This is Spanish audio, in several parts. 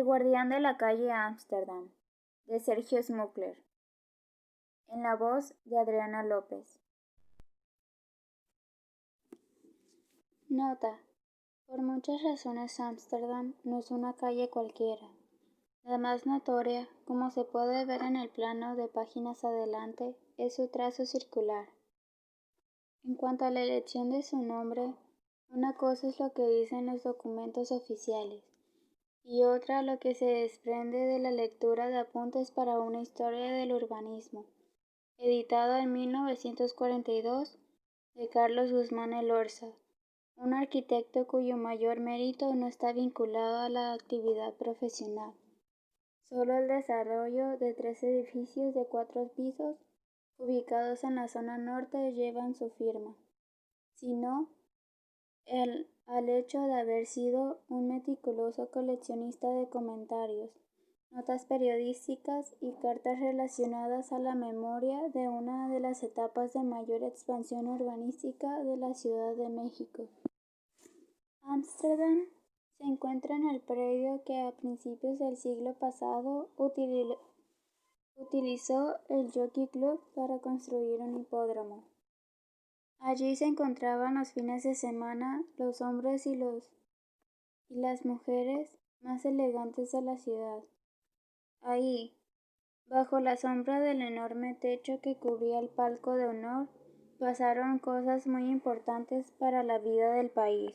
guardián de la calle Ámsterdam, de Sergio Smuggler, en la voz de Adriana López. Nota: por muchas razones Ámsterdam no es una calle cualquiera. La más notoria, como se puede ver en el plano de páginas adelante, es su trazo circular. En cuanto a la elección de su nombre, una cosa es lo que dicen los documentos oficiales, y otra lo que se desprende de la lectura de Apuntes para una historia del urbanismo, editado en 1942, de Carlos Guzmán Elorza, un arquitecto cuyo mayor mérito no está vinculado a la actividad profesional. Solo el desarrollo de 3 edificios de 4 pisos, ubicados en la zona norte, llevan su firma, sino al hecho de haber sido un meticuloso coleccionista de comentarios, notas periodísticas y cartas relacionadas a la memoria de una de las etapas de mayor expansión urbanística de la Ciudad de México. Ámsterdam se encuentra en el predio que a principios del siglo pasado utilizó el Jockey Club para construir un hipódromo. Allí se encontraban los fines de semana los hombres y las mujeres más elegantes de la ciudad. Ahí, bajo la sombra del enorme techo que cubría el palco de honor, pasaron cosas muy importantes para la vida del país.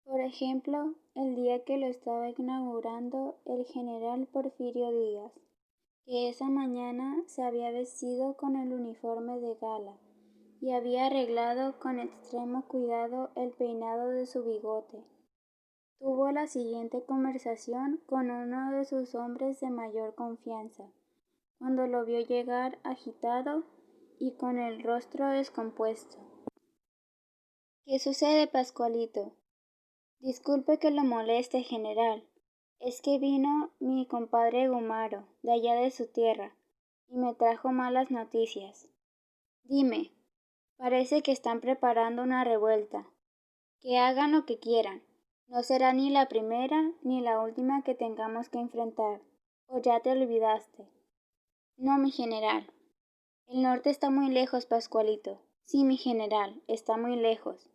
Por ejemplo, el día que lo estaba inaugurando el general Porfirio Díaz, que esa mañana se había vestido con el uniforme de gala y había arreglado con extremo cuidado el peinado de su bigote. Tuvo la siguiente conversación con uno de sus hombres de mayor confianza, cuando lo vio llegar agitado y con el rostro descompuesto. ¿Qué sucede, Pascualito? Disculpe que lo moleste, general. Es que vino mi compadre Gumaro, de allá de su tierra, y me trajo malas noticias. Dime, parece que están preparando una revuelta. Que hagan lo que quieran. No será ni la primera ni la última que tengamos que enfrentar. ¿O ya te olvidaste? No, mi general. El norte está muy lejos, Pascualito. Sí, mi general, está muy lejos.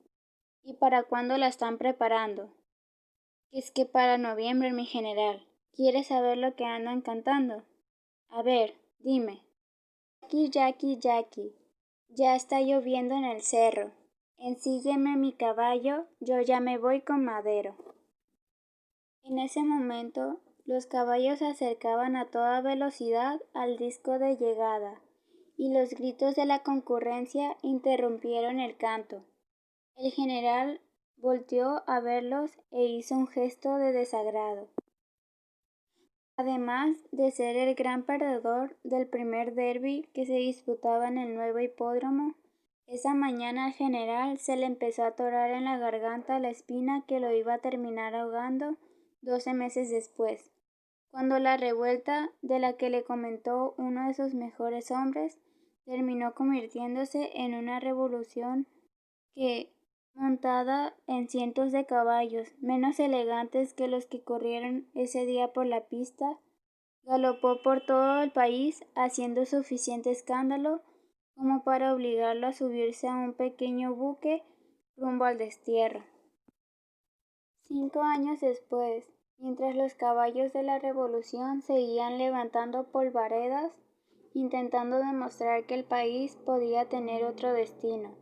¿Y para cuándo la están preparando? Es que para noviembre, mi general. ¿Quieres saber lo que andan cantando? A ver, dime. Yaqui, yaqui, yaqui. Ya está lloviendo en el cerro. Ensígueme mi caballo, yo ya me voy con Madero. En ese momento, los caballos se acercaban a toda velocidad al disco de llegada, y los gritos de la concurrencia interrumpieron el canto. El general volteó a verlos e hizo un gesto de desagrado. Además de ser el gran perdedor del primer derbi que se disputaba en el nuevo hipódromo, esa mañana al general se le empezó a atorar en la garganta la espina que lo iba a terminar ahogando 12 meses después, cuando la revuelta de la que le comentó uno de sus mejores hombres terminó convirtiéndose en una revolución que, montada en cientos de caballos menos elegantes que los que corrieron ese día por la pista, galopó por todo el país haciendo suficiente escándalo como para obligarlo a subirse a un pequeño buque rumbo al destierro. 5 años después, mientras los caballos de la revolución seguían levantando polvaredas, intentando demostrar que el país podía tener otro destino,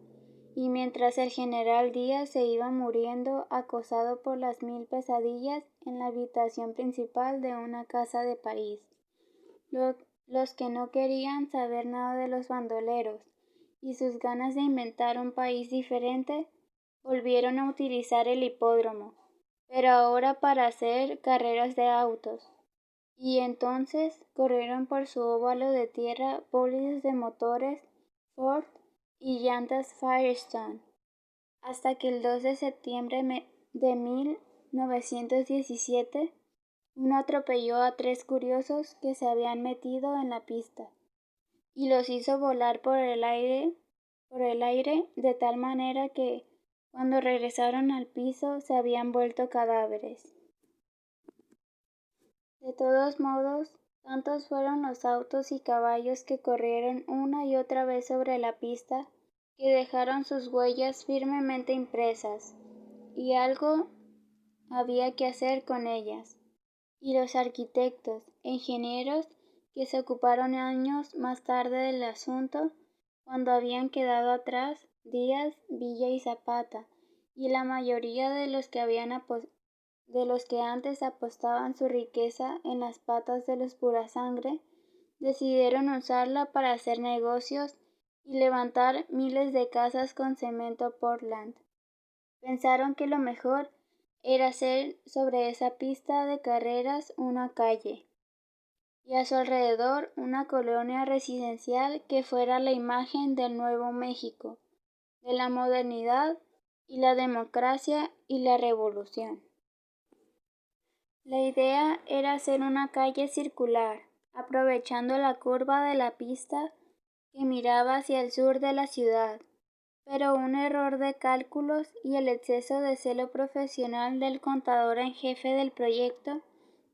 y mientras el general Díaz se iba muriendo acosado por las 1000 pesadillas en la habitación principal de una casa de París, los que no querían saber nada de los bandoleros y sus ganas de inventar un país diferente volvieron a utilizar el hipódromo, pero ahora para hacer carreras de autos, y entonces corrieron por su óvalo de tierra bólidos de motores Ford y llantas Firestone, hasta que el 2 de septiembre de 1917 uno atropelló a 3 curiosos que se habían metido en la pista y los hizo volar por el aire de tal manera que, cuando regresaron al piso, se habían vuelto cadáveres. De todos modos, tantos fueron los autos y caballos que corrieron una y otra vez sobre la pista, que dejaron sus huellas firmemente impresas, y algo había que hacer con ellas. Y los arquitectos e ingenieros que se ocuparon años más tarde del asunto, cuando habían quedado atrás Díaz, Villa y Zapata, y la mayoría de los que antes apostaban su riqueza en las patas de los Purasangre, decidieron usarla para hacer negocios y levantar miles de casas con cemento Portland. Pensaron que lo mejor era hacer sobre esa pista de carreras una calle, y a su alrededor una colonia residencial que fuera la imagen del Nuevo México, de la modernidad y la democracia y la revolución. La idea era hacer una calle circular, aprovechando la curva de la pista que miraba hacia el sur de la ciudad, pero un error de cálculos y el exceso de celo profesional del contador en jefe del proyecto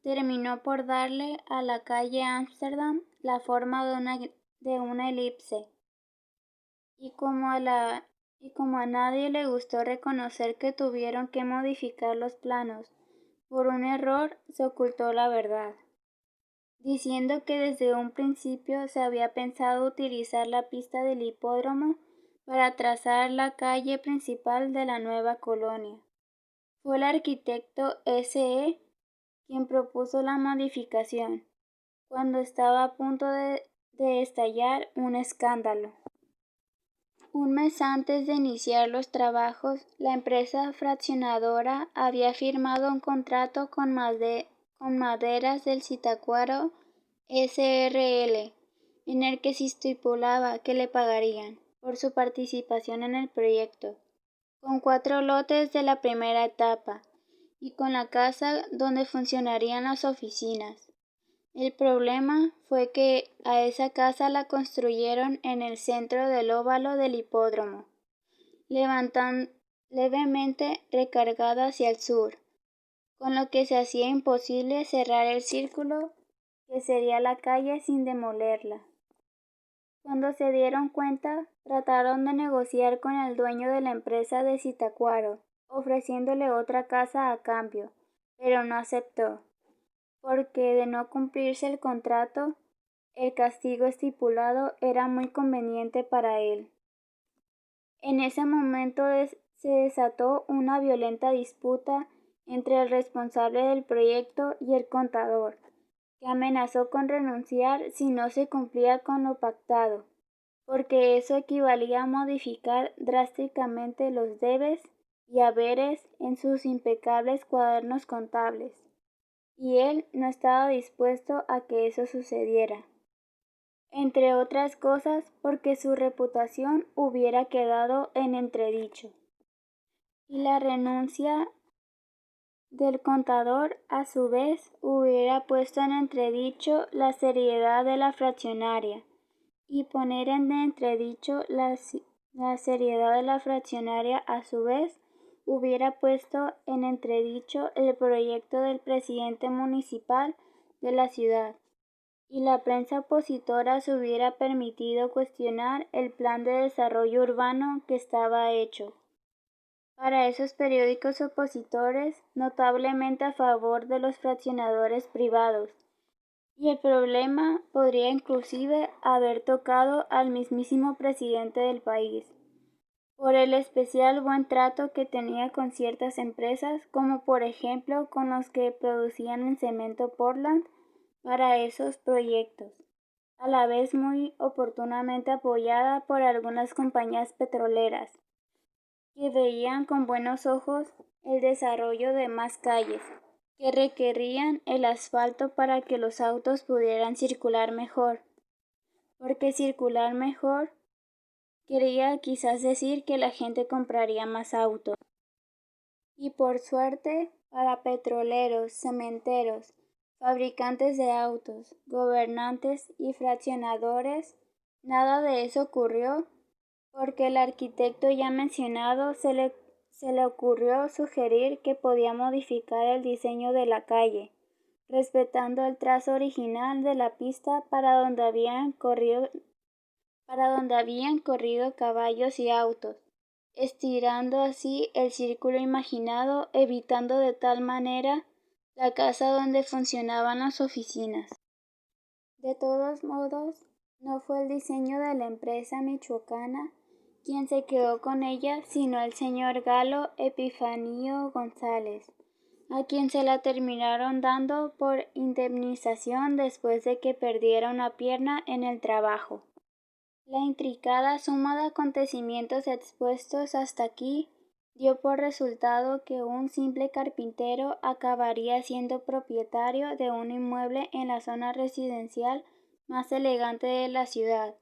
terminó por darle a la calle Ámsterdam la forma de una elipse, y como a nadie le gustó reconocer que tuvieron que modificar los planos por un error, se ocultó la verdad, diciendo que desde un principio se había pensado utilizar la pista del hipódromo para trazar la calle principal de la nueva colonia. Fue el arquitecto S.E. quien propuso la modificación, cuando estaba a punto de estallar un escándalo. Un mes antes de iniciar los trabajos, la empresa fraccionadora había firmado un contrato con Maderas del Zitácuaro S.R.L., en el que se estipulaba que le pagarían por su participación en el proyecto, con 4 lotes de la primera etapa y con la casa donde funcionarían las oficinas. El problema fue que a esa casa la construyeron en el centro del óvalo del hipódromo, levemente recargada hacia el sur, con lo que se hacía imposible cerrar el círculo que sería la calle sin demolerla. Cuando se dieron cuenta, trataron de negociar con el dueño de la empresa de Zitácuaro, ofreciéndole otra casa a cambio, pero no aceptó, porque de no cumplirse el contrato, el castigo estipulado era muy conveniente para él. En ese momento se desató una violenta disputa entre el responsable del proyecto y el contador, que amenazó con renunciar si no se cumplía con lo pactado, porque eso equivalía a modificar drásticamente los debes y haberes en sus impecables cuadernos contables, y él no estaba dispuesto a que eso sucediera, entre otras cosas porque su reputación hubiera quedado en entredicho, y la renuncia del contador a su vez hubiera puesto en entredicho la seriedad de la fraccionaria, y poner en entredicho la seriedad de la fraccionaria a su vez hubiera puesto en entredicho el proyecto del presidente municipal de la ciudad, y la prensa opositora se hubiera permitido cuestionar el plan de desarrollo urbano que estaba hecho. Para esos periódicos opositores, notablemente a favor de los fraccionadores privados, y el problema podría inclusive haber tocado al mismísimo presidente del país, por el especial buen trato que tenía con ciertas empresas, como por ejemplo con los que producían el cemento Portland para esos proyectos, a la vez muy oportunamente apoyada por algunas compañías petroleras, que veían con buenos ojos el desarrollo de más calles, que requerían el asfalto para que los autos pudieran circular mejor, porque circular mejor quería quizás decir que la gente compraría más autos. Y por suerte, para petroleros, cementeros, fabricantes de autos, gobernantes y fraccionadores, nada de eso ocurrió, porque el arquitecto ya mencionado se le ocurrió sugerir que podía modificar el diseño de la calle, respetando el trazo original de la pista para donde habían corrido caballos y autos, estirando así el círculo imaginado, evitando de tal manera la casa donde funcionaban las oficinas. De todos modos, no fue el diseño de la empresa michoacana quien se quedó con ella, sino el señor Galo Epifanio González, a quien se la terminaron dando por indemnización después de que perdiera una pierna en el trabajo. La intricada suma de acontecimientos expuestos hasta aquí dio por resultado que un simple carpintero acabaría siendo propietario de un inmueble en la zona residencial más elegante de la ciudad,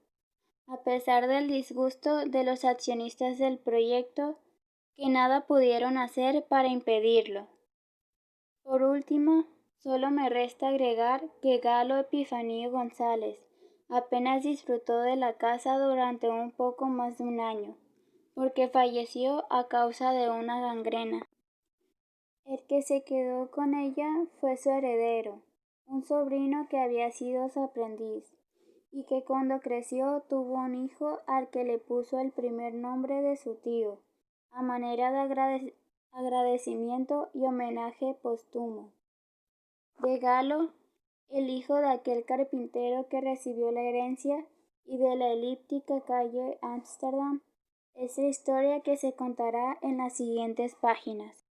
a pesar del disgusto de los accionistas del proyecto, que nada pudieron hacer para impedirlo. Por último, solo me resta agregar que Galo Epifanio González apenas disfrutó de la casa durante un poco más de un año, porque falleció a causa de una gangrena. El que se quedó con ella fue su heredero, un sobrino que había sido su aprendiz, y que cuando creció tuvo un hijo al que le puso el primer nombre de su tío, a manera de agradecimiento y homenaje póstumo. De Galo, el hijo de aquel carpintero que recibió la herencia, y de la elíptica calle Ámsterdam, es la historia que se contará en las siguientes páginas.